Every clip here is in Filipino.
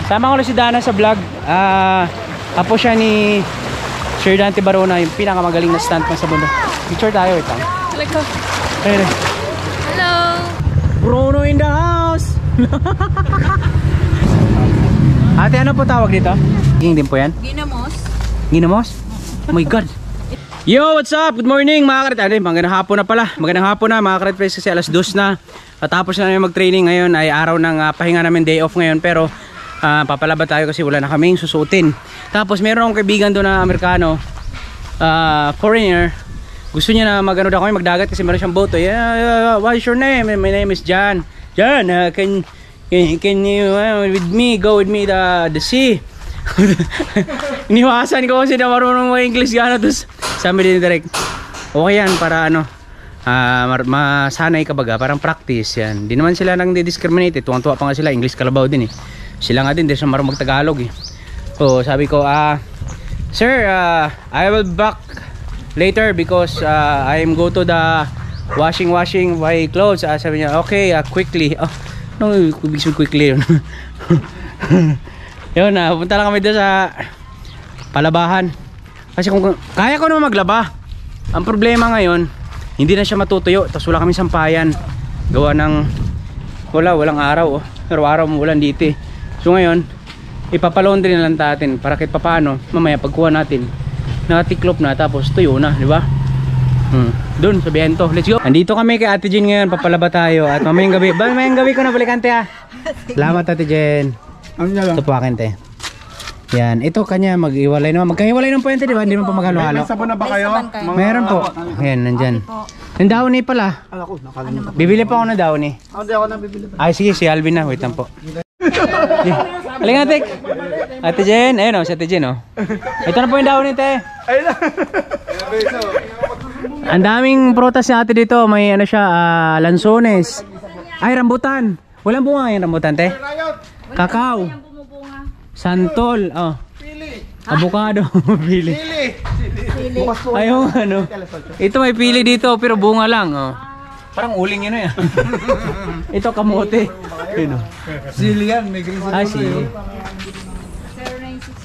Sama ko na si Dana sa vlog. Apo siya ni Sir Dante Barona, yung pinakamagaling na stuntman sa mundo. Picture tayo, ito. Hello. Bruno in the house. Ate, ano po tawag dito? Ging din po yan? Ginamos. Ginamos? Oh my God. Yo, what's up? Good morning mga karet. Magandang hapon na pala. Magandang hapon na mga karet friends kasi alas 2 na. Tapos na namin mag-training ngayon. Ay araw ng pahinga namin, day off ngayon. Pero papalaba tayo kasi wala na kaming susuotin. Tapos meron akong kaibigan doon na Amerikano, foreigner. Gusto niya na magano daw kami magdagat kasi meron siyang boat. Yeah, what's your name? My name is John. John, can you with me go with me the sea? Iniwasan ko kasi na marunong mo English gano'n. Tapos sabi din direct, okay yan para ano, masanay ka baga, parang practice yan. Di naman sila nang di-discriminate. Tuwang-tuwa pa nga sila, English kalabaw din eh. Sila nga din, di sila marunong mag-Tagalog eh. So sabi ko, sir, I will back later because I am go to the washing my clothes. Sabi niya, okay, quickly. Oh, no, quickly yun. Yun, punta lang kami doon sa palabahan. Kasi kung kaya ko naman maglaba, ang problema ngayon, hindi na siya matutuyo. Tapos wala kami sampayan. Gawa ng walang araw. Pero araw mo ulan dito eh. So ngayon, ipapalaundry na lang natin para kahit papaano, mamaya pagkuha natin, nakatiklop na tapos tuyo na, di ba? Doon sa Biento. Let's go. Andito kami kay Ate Jen ngayon, papalaba tayo at mamayang gabi. Mamayang gabi ko na balikan te ha. Salamat Ate Jen. Ito po akin te. Yan, ito kanya mag-iwalay naman. Magkahiwalay naman po yan te, di ba? Hindi naman pa maghalo-halo. May sabon na ba kayo? Meron po. Ayan, nandyan. Yung downy pala. Bibili pa ako ng downy. Hindi ako nang bibili. Ay sige, si Alvin na. Wait lang po. Halika Ate. Ate Jen, ayun o, si Ate Jen o. Ito na po yung downy te. Ayun na. Ang daming prutas ni Ate dito. May ano siya, lansones. Ay, rambutan. Walang bunga yung rambutan te. Kakao. Santol. Oh. Pili. Avocado. Pili. Pili. Ayun ano. Ito may pili dito pero bunga lang. Oh. Parang uling yun eh. Ito kamote. Yun, oh. Sili yan. May green ah, sili.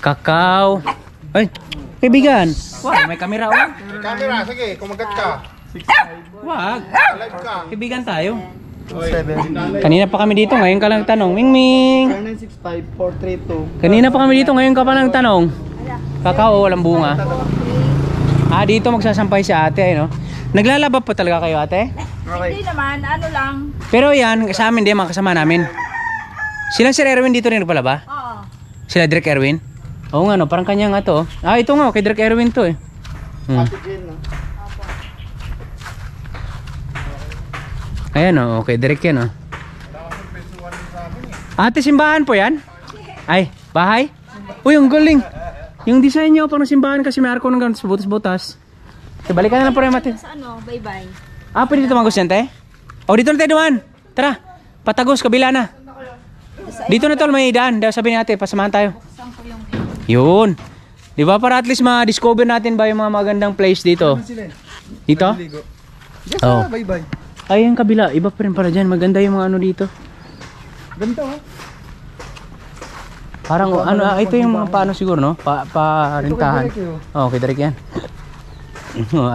Kakao. Ay, kaibigan. Wow, may kamera oh. Camera, sige. Kumagat ka. Wag. Live ka. Kaibigan tayo. 7. Kanina pa kami dito, ngayon ka lang tanong. Ming Ming. 965-432. Kanina pa kami dito, ngayon ka pa lang tanong. Kakao, walang bunga. Dito magsasampay si ate, no? Naglalaba pa talaga kayo, ate? Okay. Hindi naman, ano lang. Pero yan, sa amin din, mga kasama namin. Sila Sir Erwin dito rin palaba? Oo. Sila Direk Erwin? Oo nga, no? Parang kanya nga to. Ito nga, kay Direk Erwin to eh. Ayan o, okay, Direk yan o. Ate, simbahan po yan? Ay, bahay? Uy, ang galing. Yung design nyo, parang simbahan kasi may arko ng ganun sa butas-butas. So, balikan na lang po rin natin. Sa ano, bye-bye. Pwede dito magos yan, te? O, dito na tayo duman. Tara, patagos, kabila na. Dito na tol, may daan. Sabi ni ate, pasamahan tayo. Yun. Di ba para at least ma-discover natin ba yung mga magandang place dito? Dito? Oh. Bye-bye. Ay, yung kabila. Iba pa rin para dyan. Maganda yung mga ano dito. Ganito ha? Parang ito yung mga paano siguro, no? Parintahan. Okay, direct yan.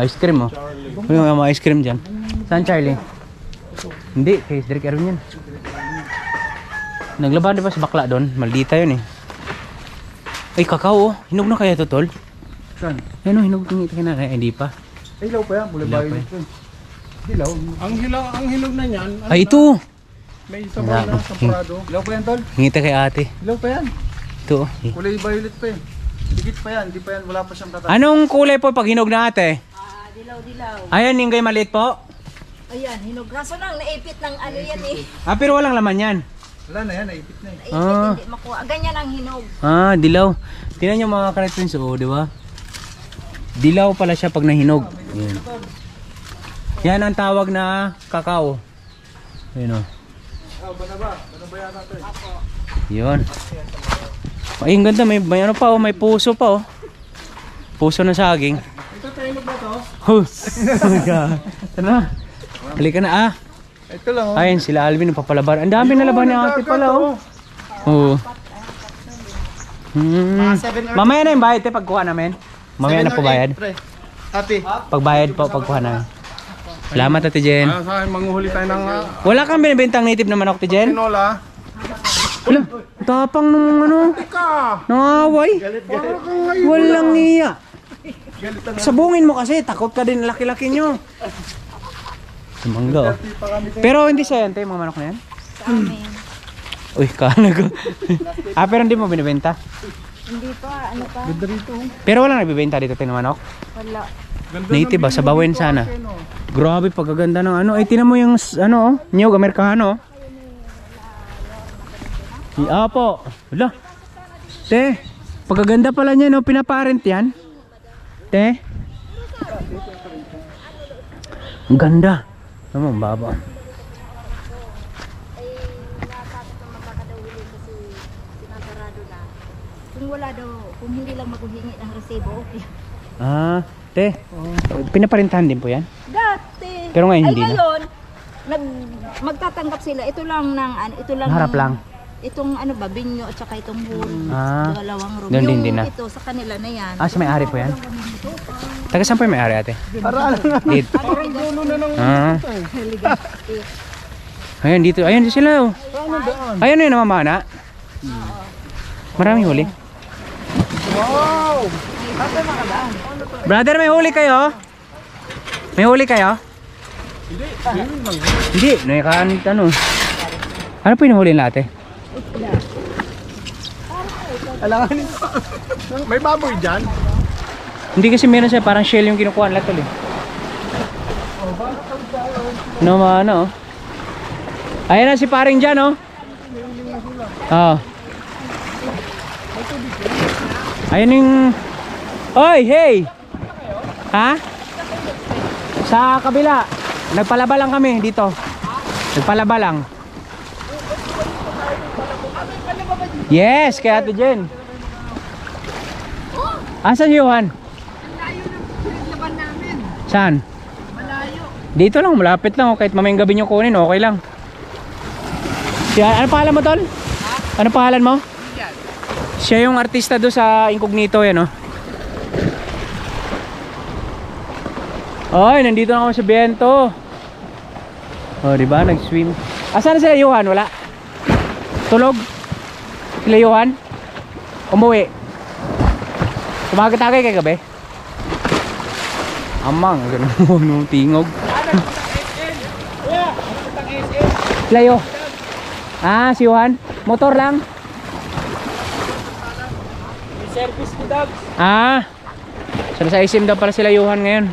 Ice cream, oh. Yung mga ice cream dyan. Saan, Charlie? Hindi, kay Direk Erwin yan. Naglaban di ba sa bakla doon? Maldita yun eh. Ay, kakao, oh. Hinog na kaya ito, tol? Saan? Ayun, hinog na. Hindi pa. Ay, ilaw pa yan. Kulay violet yun. Ilaw. Ang hinog na yan. Ay, ito! May sabaw na sa prado. Ilaw pa yan, tol? Hingita kay ate. Ilaw pa yan. Ito, oh. Kulay violet pa yan. Higit pa yan. Hindi pa yan. Wala pa siyang tatay. Anong kulay po pag hinog na ate? Dilaw-dilaw. Ayan, yung gay maliit po. Ayan, hinog. Kaso lang, naipit ng ano yan eh. Pero walang laman yan. Wala na yan. Naipit na eh. Naipit, hindi makuha. Ganyan ang hinog. Dilaw. Tingnan nyo mga karetwins, oh, di ba? Dilaw pala siya pag nahinog. Yan. Yan ang tawag na kakao. Ayun o. Banaba yata ito eh. Yun. Ay, ang ganda. May ano pa oh. May puso pa oh. Puso na saging. Ito tayo ba to? Tara. Halika na Ito lang oh. Ayun sila Alvin. Papalaban. Ang dami na laban ni ate pala oh. Oo. Mamaya na yung bayad te pagkuha namin. Mamaya na po bayad. Ate. Pagbayad po pagkuha namin. Salamat Ate Jen. Sa akin, manguhuli tayo ng Wala kang binibentang native na manok Ate Jen? tinola. Wala, tapang nung ano. Nangaway. Walang iya. Sabungin mo kasi, takot ka din laki-laki nyo. Sumangga oh. Pero hindi sa yan, te, mga manok na yan? Sa amin. Uy, kaano ko. Pero hindi mo binibenta? Hindi pa, ano pa? Pero wala nagbibenta dito, te, ng manok? Wala. Native ba? Sa bawin sana. Grabe, pagkaganda ng ano. Ay, tinan mo yung, ano, oh, niyog, Amerikano. Apo. Wala. Te, pagkaganda pala niya, no? Pinaparent yan. Te. Ang ganda. Ano, ang baba. Kung wala daw, kung hindi lang maghuhingi ng resibo, okay. Ah, te. Pinaparentahan din po yan? Dati. Pero ngayon hindi Ay, na. ngayon, magtatanggap sila. Ito lang ng, ano, ito lang. Harap lang. Itong ano ba, binyo at saka itong hul. Ah, Dalawang room. doon din Yung din na. ito, sa kanila na yan. Ah, sa may-ari po yan? Taga saan po yung may-ari ate? Dito. Parang dulo na ng Ah. Ayun dito. Ayun sila oh. Ayun yung namamana. Maraming huli. wow! Brother, may huli kayo? May huli kayo? Hindi. Naikaan ano. Ano po yung huli nila ate? Alangan. May baboy dyan. Hindi kasi meron siya parang shell yung kinukuha nila tol eh. Namamana oh. Ayan na si paring dyan oh. Oh. Ayan yung... Oy, hey! Ha? Sa kabila. Nagpalaba lang kami dito. Nagpalaba lang. Yes, kaya Ate Jen. Asan Johan? Saan? Dito lang, malapit lang. Kahit mamayang gabi nyo kunin, okay lang. Siya, ano pangalan mo tol? Ano pangalan mo? Siya yung artista do sa Incognito yan oh. Ay, nandito na ako sa Bento. Oh, di ba? Nag-swim. Asan na sila Johan? Wala. Tulog. Sila Johan? Umuwi. Kumagatagay kay gabi. Amang, ganun nung tingog. Sila yo. Ah, si Johan. Motor lang. May service ni Dogs. Ah. Sana sa SM daw para sila Johan ngayon.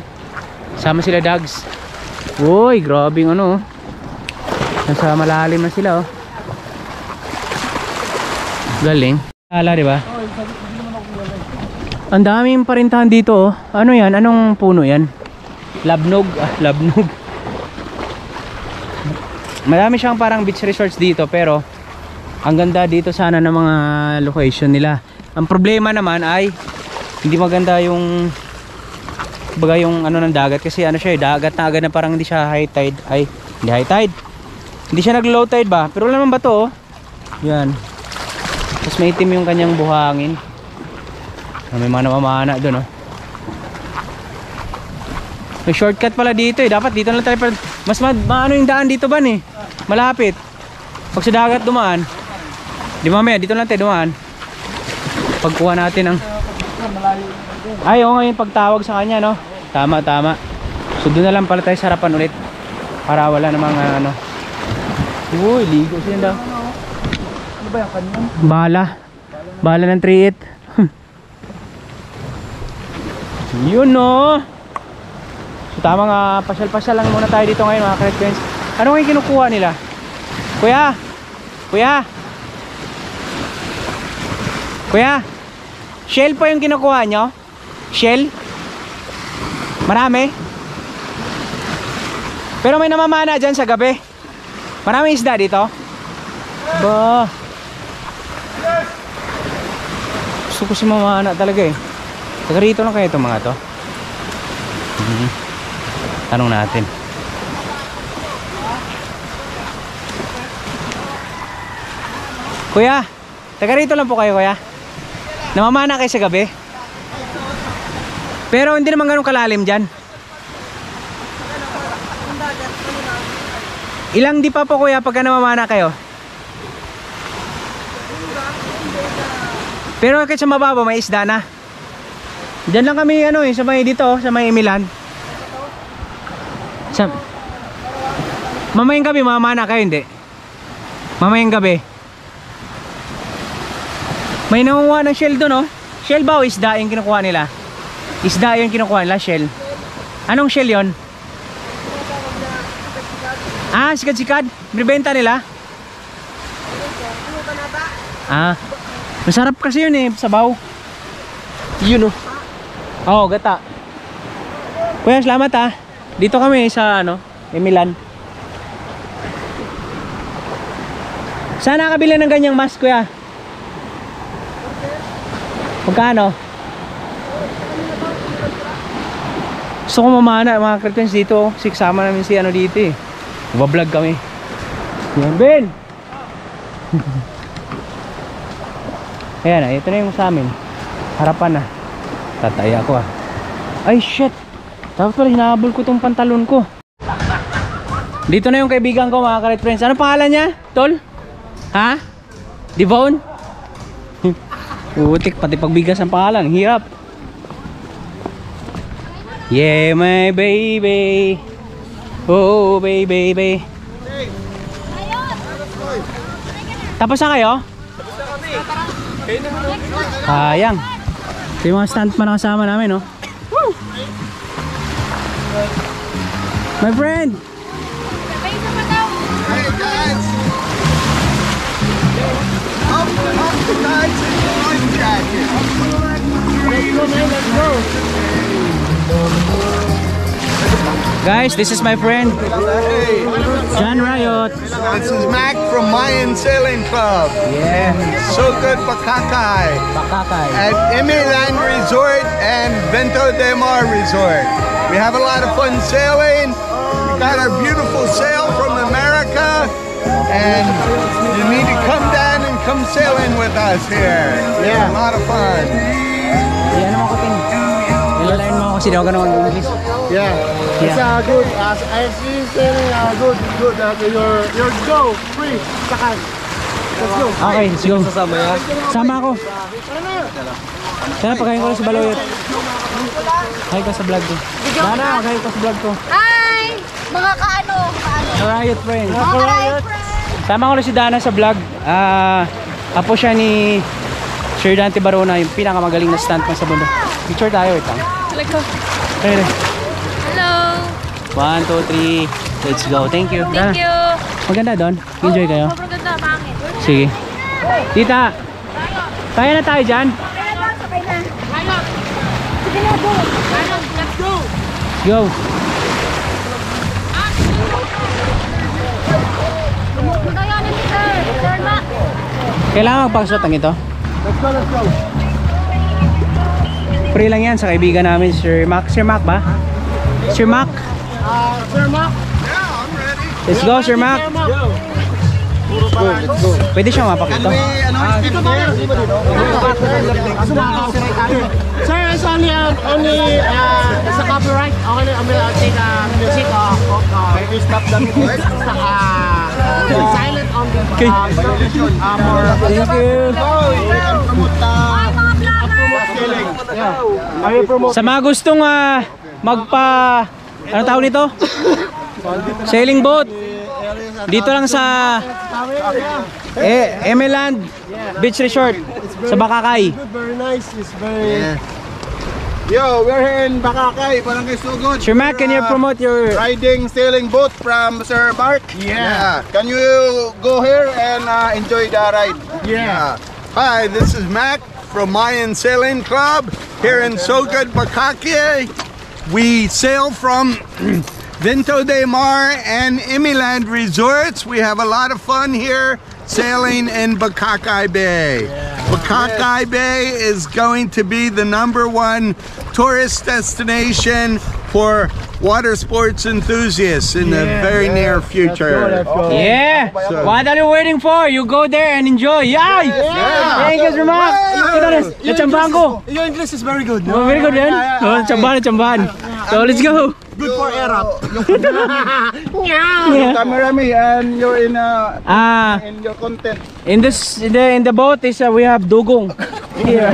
Sama sila Dogs. Uy, grabe ng ano. Nasa malalim na sila oh. Galing. Ala, di ba? Ang daming parintahan dito oh. Ano yan? Anong puno yan? Labnog. Ah, labnog. Marami siyang parang beach resorts dito pero ang ganda dito sana ng mga location nila. Ang problema naman ay hindi maganda yung baga yung ano ng dagat kasi ano siya dagat na agad na parang hindi siya high tide. Ay, hindi high tide. Hindi siya nag low tide ba? Pero wala naman ba to oh? Yan. Tapos may itim yung kanyang buhangin. May mga namamana doon oh. May shortcut pala dito eh. Dapat dito na lang tayo. Mas maano yung daan dito ba eh? Malapit. Pag sa dagat dumaan. Di mamaya dito lang tayo dumaan. Pagkuha natin ang ay oo ngayon pagtawag sa kanya no. Tama tama. So doon na lang pala tayo sa harapan ulit. Para wala namang ano. Uy ligo siya daw. Ano ba yung kanyan? Bala. Bala ng 3-8. Yun no. So tama nga, pasyal-pasyal lang muna tayo dito ngayon mga Crash Friends. Ano nga yung kinukuha nila? Kuya! Kuya! Kuya! Shell po yung kinukuha nyo? Shell? Marami? Pero may namamana dyan sa gabi. Marami isda dito? Ba? Gusto ko si mamana talaga eh. Taga rito lang kayo itong mga to. Tanong natin. Kuya, taga rito lang po kayo kuya? Namamana kayo sa gabi? Pero hindi naman ganun kalalim dyan. Ilang di pa po kuya pagka namamana kayo? Pero kahit sa mababa may isda na. Diyan lang kami ano sa may dito, sa may Emilan. Mamayang gabi mamamana kayo hindi? Mamayang gabi. May nangunguha ng shell doon, oh. Shell ba o isda yung kinukuha nila? Isda yung kinukuha nila, shell. Anong shell yon? Ah, sikad-sikad. Binibenta nila? Ah, masarap kasi yun eh, sabaw. Yun, oh. Oo, gata. Kuya, salamat ah. Dito kami sa ano, Emilan. Saan nakabili ng ganyang mask, kuya? Magkano? Gusto ko mamana mga Christians dito. Siksama namin si ano dito eh. Nagbablog kami. Yan, Ben! Ayan na, ito na yung sa amin. Harapan na. Tataya ako ah. Ay shit! Dapat pala hinahabol ko tong pantalon ko. Dito na yung kaibigan ko mga Christians. Ano pangalan niya? Tol? Ha? Devon? Utik, pati pagbigas ng pangalan, hirap. Yeah, my baby. Oh, baby. Tapos na kayo? Sayang. Ito yung mga stuntman na kasama namin, no? My friend! Hey guys! Up the tides in your life jacket. Let's go. Guys, this is my friend Hey, John Riot. this is Mac from Mayan Sailing Club. Yeah, So good Pakakay Pakakay. at Emiland Resort and Vento de Mar Resort. We have a lot of fun sailing. We got our beautiful sail from America, and you need to come down and come sailing with us here. Yeah, a lot of fun. Yan naman ko tin. Nilalain mo ako kasi daw ka na mag-English. Yeah, it's good. I see saying good. Your go free. Sakay. Let's go. Okay, let's go. Sama ako. Sana pagkain ko lang sa Baloyot. Hi ka sa vlog ko. Dana, hi ka sa vlog ko. Hi! Mga kaano? Sa Riot friend. Mga ka-riot friends. Sama ko lang si Dana sa vlog. Apo siya ni Sir Dante Barona, yung pinakamagaling na stuntman sa bundok. Picture tayo, ito. Okay. Hello. 1, 2, 3. Let's go. Thank you. Dana. Thank you. Maganda doon. Enjoy kayo. Sobrang ganda, pangit. Sige. Tita, kaya na tayo dyan? Sabay na. Sige na, go. Let's go. Go. Magayanin ni Sir. Sir Mac. Kailangan magpakasot ang ito? Let's go. Free lang yan sa kaibigan namin, Sir Mac. Sir Mac ba? Sir Mac? Sir Mac. Yeah, I'm ready. Let's go, Sir Mac. Let's go. Pwede siya mapakito. Dito ba? Sir, it's only it's a copyright. Okay, I'll take music. Maybe stop the music. Silent on the Thank you. Sa mga gustong ano tawag nito? Sailing boat. Dito lang sa Emiland Beach Resort sa Bakakay. Very nice. It's very. Yo, we're here in Bakakay, Barangay Sugod. Sir Mac, can you promote your Riding sailing boat from Sir Mark? Yeah. Can you go here and enjoy the ride? Yeah. Hi, this is Mac from Mayan Sailing Club here in Sogod, Bakakay. We sail from Vento de Mar and Emiland Resorts. We have a lot of fun here sailing in Bakakay Bay. Bakakay Bay is going to be the #1 tourist destination for water sports enthusiasts in the very near future. Yeah. What are you waiting for? You go there and enjoy. Yay! Thank you, Sir Mac. Natsambahan ko. Your English is very good. Oh, very good yan. Oh, natsambahan. So, let's go. Good for Arab. Yeah. Camera me and you're in Ah, your content. in the boat is we have dugong. Here.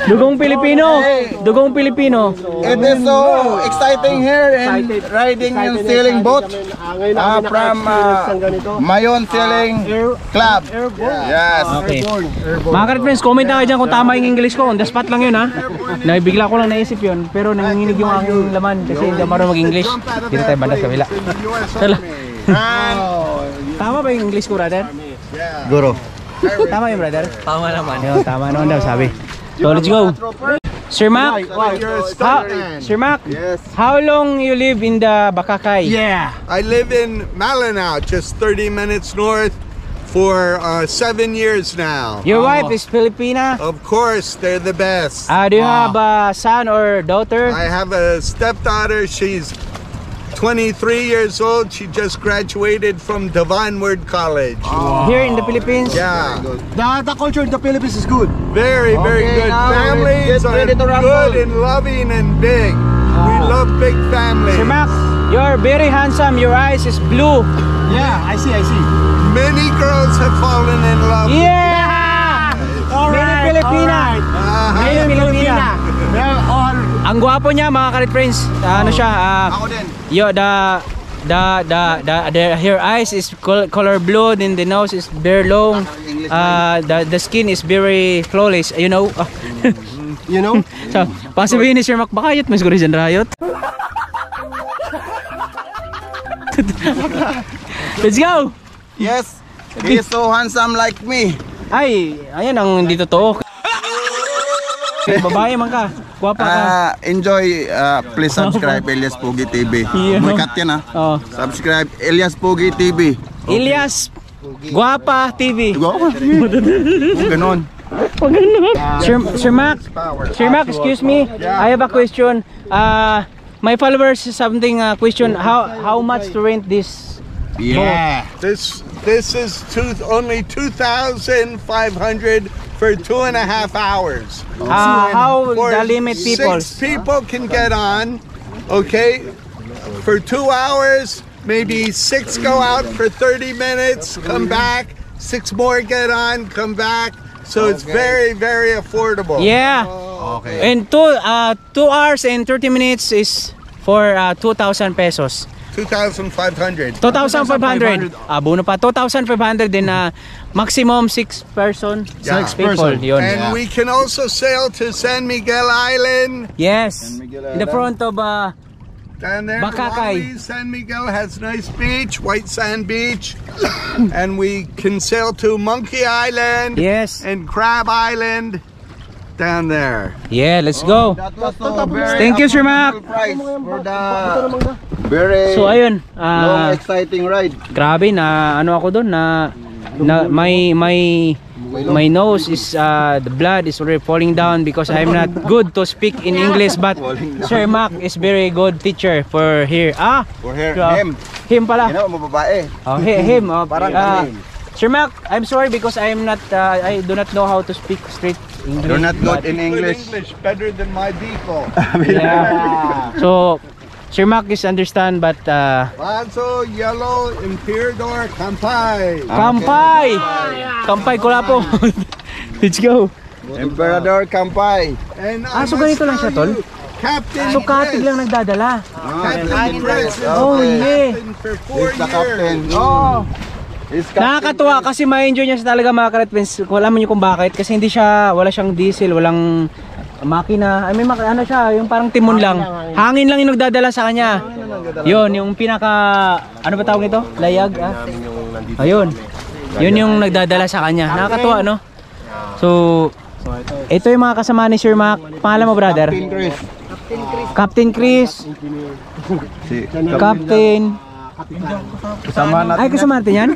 Dugong Filipino. Dugong Filipino. It is so exciting here and riding and sailing boat from Mayon Sailing Club. Yes. Okay. Mga ka-friends, comment na kayo dyan kung tama yung English ko. On the spot lang yun ha. Bigla ko lang naisip yun. Pero nanginginig yung aking laman kasi hindi marunong mag-English. Dito tayo banda sa wila. Tama ba yung English ko, brother? Guru. Tama yung brother? Tama naman. Tama naman daw sabi. So let's go. Sir Mac, Sir Mac, how long you live in the Bakakay? Yeah. I live in Malinao, just 30 minutes north, for 7 years now. Your wife is Filipina? Of course, they're the best. Do you have a son or daughter? I have a stepdaughter. She's 23 years old. She just graduated from Devanward College. Here in the Philippines? Yeah, The culture in the Philippines is good. very, very good. Families are good and loving and big. We love big families. Sir Mac, you're very handsome. Your eyes is blue. Yeah, I see. Many girls have fallen in love. Yeah! Many Filipina. Many Filipina. They're all. Ang gwapo niya mga karit friends. Ano siya? Ako din. Her eyes is color blue, then the nose is very long. The skin is very flawless. You know. You know? So, pasabihin ni Sir Mac, bakayot mas guri dyan rayot. Let's go! Yes, he is so handsome like me. Ay, ayan ang hindi totoo. Babae man ka. Guwapa ka. Enjoy, please subscribe Elias Pogi TV. Yeah. Buikat yan Oh. Subscribe Elias Pogi TV. Elias Guapa TV. Ganon. Sir Mac, excuse me. I have a question. My followers something question. How much to rent this? Yeah. This is only 2,500 for 2.5 hours. How For the limit people? 6 people can get on. Okay, for 2 hours, maybe 6 go out for 30 minutes, come back. 6 more get on, come back. So it's very, very affordable. Yeah. Okay. And 2 hours and 30 minutes is for 2,000 pesos. 2,500. 2,500. Abono pa 2,500 din na maximum 6 person. Yeah. 6 people. Yun. And we can also sail to San Miguel Island. Yes. In the front of Down there, Bakakay. San Miguel has nice beach, white sand beach. And we can sail to Monkey Island yes. and Crab Island down there. Yeah, let's go. That was so very Thank you, Sir Mac. price for the very So ayun, long exciting ride. grabe na ano ako doon na my nose is the blood is already falling down because I'm not good to speak in English, but Sir Mac is very good teacher for here. For here, Him pala. You know, mababae. Oh, him. Parang him. Sir Mac, I'm sorry because I'm not I do not know how to speak straight English. You're not good but- in English. better than my Bicol. Yeah. So Sir Mac is understand but Bazo, Yellow, Imperador, Kampai. Kampay! Kampay ko po. Let's go. Emperador Kampai. And So ganito lang siya, tol? Captain So katig lang nagdadala. Captain Chris. Oh, yeah. For 4 He's the captain. years. Oh. He's captain. Nakakatuwa kasi ma-enjoy niya talaga mga ka-Redfins. Alam niyo kung bakit kasi wala siyang diesel, walang makina. I mean, ano siya, yung parang timon lang. Hangin lang yung nagdadala sa kanya. Yun, yung pinaka ano ba tawag nito? Layag, Ayun. Yun yung nagdadala sa kanya. Nakakatuwa, no? So, ito yung mga kasama ni Sir Mac. Pangalan mo, brother? Captain Chris. Captain Chris. Si Captain. kasama natin. Ay, kasama natin yan?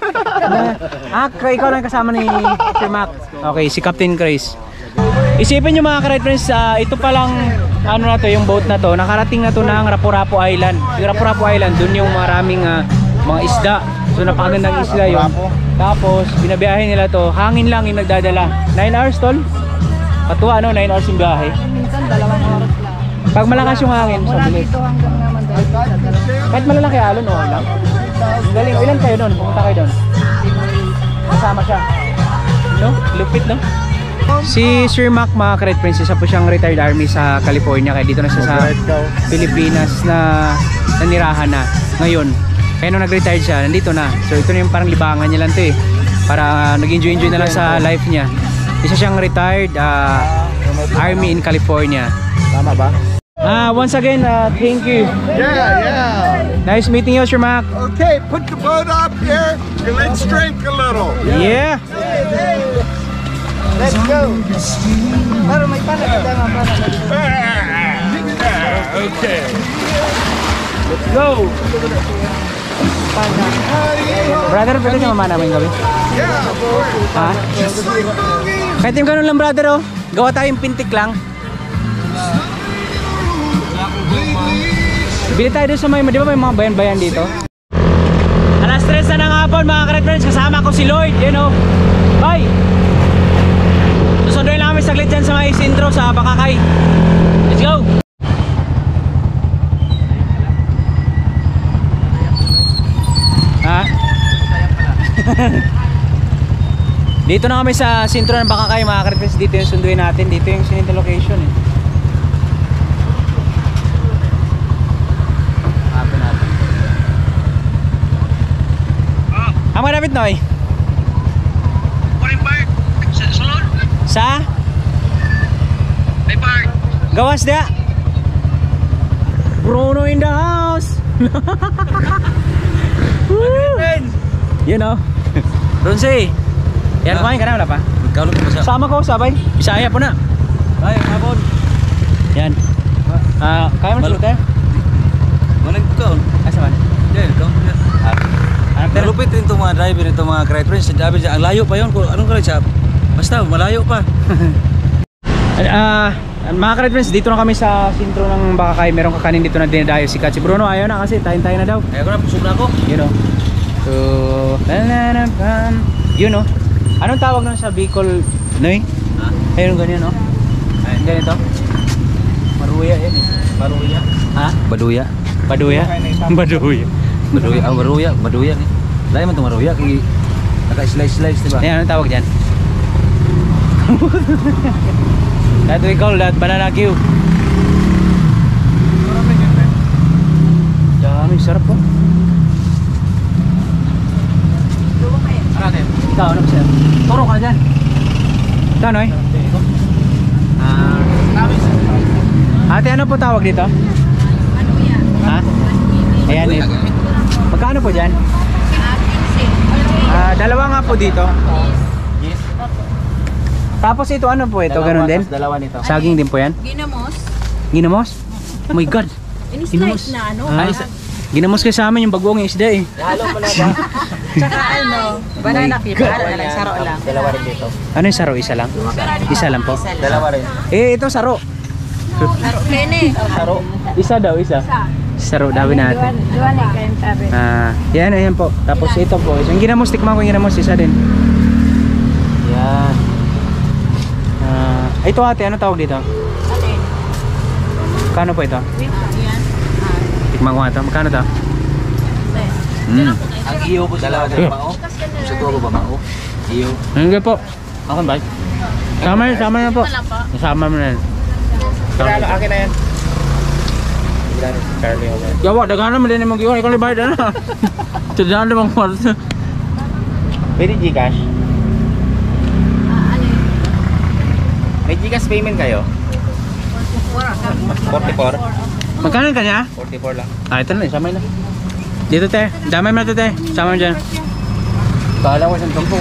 Ikaw lang kasama ni Sir Mac. Okay, si Captain Chris. Isipin nyo mga ka-ride friends, ito palang ano na to, yung boat na to, nakarating na to ng Rapu-Rapu Island. Yung Rapu-Rapu Island, dun yung maraming mga isda. So napakagandang isla yun. Tapos binabiyahe nila to, hangin lang yung nagdadala. 9 hours tol? Katuwa no, 9 hours yung biyahe. Minsan 2 oras lang. Pag malakas yung hangin, Mula sa bilis. dito hanggang naman dahil. Kahit malalaki alon, okay lang. Galing, o ilan kayo doon? Pumunta kayo doon? Kasama siya. No? Lupit no? Si Sir Mac, mga ka-Red Prince, isa po siyang retired army sa California. Kaya dito na siya sa Pilipinas na nanirahan na ngayon. Kaya nung nag-retired siya, nandito na. So ito na yung parang libangan niya lang to eh. Para nag-enjoy na lang sa life niya. Isa siyang retired army in California. Tama ba? Once again, thank you. Yeah. Nice meeting you, Sir Mac. Okay, put the boat up here and let's drink a little. Yeah. Let's go! Pero may panaganda nga pa Okay. Let's go. Brother, pwede ka mamana namin gabi? Yeah, of course. Ha? Kahit yung ganun lang, brother, oh. Gawa tayong pintik lang. Bili tayo doon sa may, di ba may mga bayan-bayan dito? Alas 3 na ng hapon, mga ka-Red Friends. Kasama ko si Lloyd, you know. Bye! Susunduin lang kami saglit dyan sa may sintro sa Bakakay. Let's go! Ha? Dito na kami sa sintro ng Bakakay, mga ka-Red Friends. Dito yung sunduin natin. Dito yung sinita location eh. Ang mga David Noy? Sa? May park. Gawas dia. Bruno in the house. You know. Ronsi. Yan kumain ka na wala pa? Sama ko sabay. Bisaya po na. Ay, hapon. Yan. Kaya mo sulit eh? Mana kau? Asa man? Diyan, kau. Malupit rin itong mga driver, itong mga Red Prince. Sabi siya, ang layo pa yun. Anong kaya siya? Basta, malayo pa. Mga ka-Red Friends, dito na kami sa sintro ng Bakakay. Merong kakanin dito na dinadayo si Kat. Si Bruno ayaw na kasi tayo na daw. Ayaw ko na, pusog na ako. You know. So, you know. Anong tawag nun sa Bicol, Noy? Ayun ganyan, no? Ayun ganito. Maruya yan eh. Maruya. Ha? Baduya. Baduya? Baduya. Baduya, maruya, baduya ni. Lain man itong maruya, naka-slice-slice, diba? Ayan, anong tawag dyan? That we call that banana cue. Dami, sarap po. Ikaw, ano ba siya? Turo ka na dyan. Ikaw, Noy? Ate, ano po tawag dito? Ha? Ayan eh. Magkano po dyan? Dalawa nga po dito. Tapos ito ano po ito? Ganun din? Dalawa nito. Saging din po yan? Ginamos. Ginamos? Oh my god. In-slice na ano? Ginamos kayo sa amin yung bagoong yung isda eh. Halo pala ba? Tsaka ano? Banana cube. Saro lang. Dalawa rin dito. Ano yung saro? Isa lang? Isa lang po? Dalawa rin. Eh ito saro. Saro. Kene. Saro. Isa daw, isa. Saro daw natin. Duwan eh, kayong tabi. Yan, ayan po. Tapos ito po. Yung ginamos, tikman ko yung ginamos, isa din. Yan. Ito ate, ano tawag dito? Alin? Kano po ito? Yan. Tikman ko nga ito. Magkano ito? Ang iyo po dalawa din mao. Sa tuwa ko ba mao? Iyo. Hindi po. Ako ba? Sama na po. Sama mo na yan. Akin na yan. Yawa, daghan naman din yung mag-iwan. Ikaw libayad na. Tadaan naman kwarto. Pwede Gcash? Alin? May Gcash payment kayo? 44? Magkano ka niya? 44 lang. Ito na, samay na. Dito te, damay mo na te. Sama mo dyan. Kala ko siyang tumpo.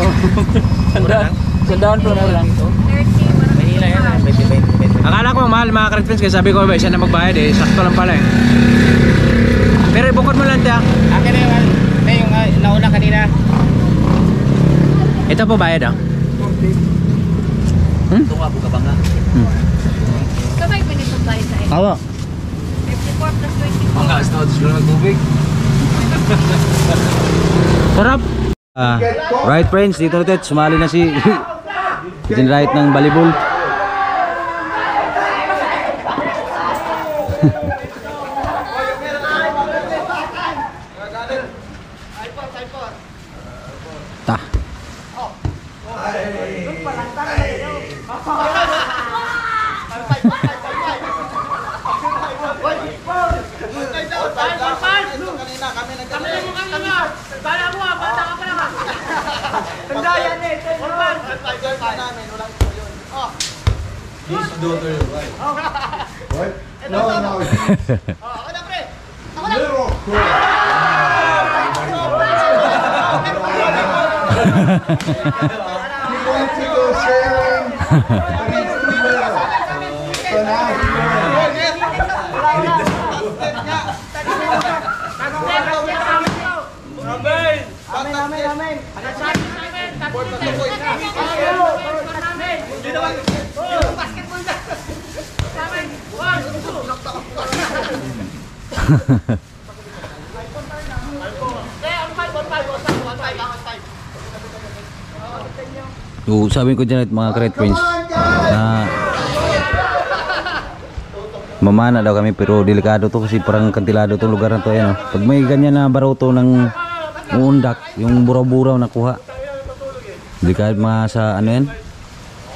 Sandaan po na lang. 30. Mahila yan. 20. Akala ko mahal mga ka-Red Friends, kaya sabi ko ba siya na magbayad eh. Sakto lang pala eh. Pero ibukod mo lang te. Akin na yung nauna kanina. Ito po bayad ah. Tunga po ka ba nga? Kamay ko nito tayo sa iyo. Awa. 54 plus 24. Mga asnaw, siguro nagtubig. Sarap. Right friends, dito natin sumali na si right ng volleyball. Ta. He wants to go sailing, but he's too little. So now he's learning. So, sabi ko dyan mga Crate Friends na mamana daw kami pero delikado to kasi parang kantilado tong lugar na to. Ayan, oh. Pag may ganyan na baroto ng uundak, yung buraw-buraw na kuha, delikado mga sa ano yan,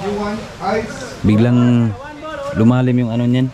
You want ice? biglang lumalim yung ano yan.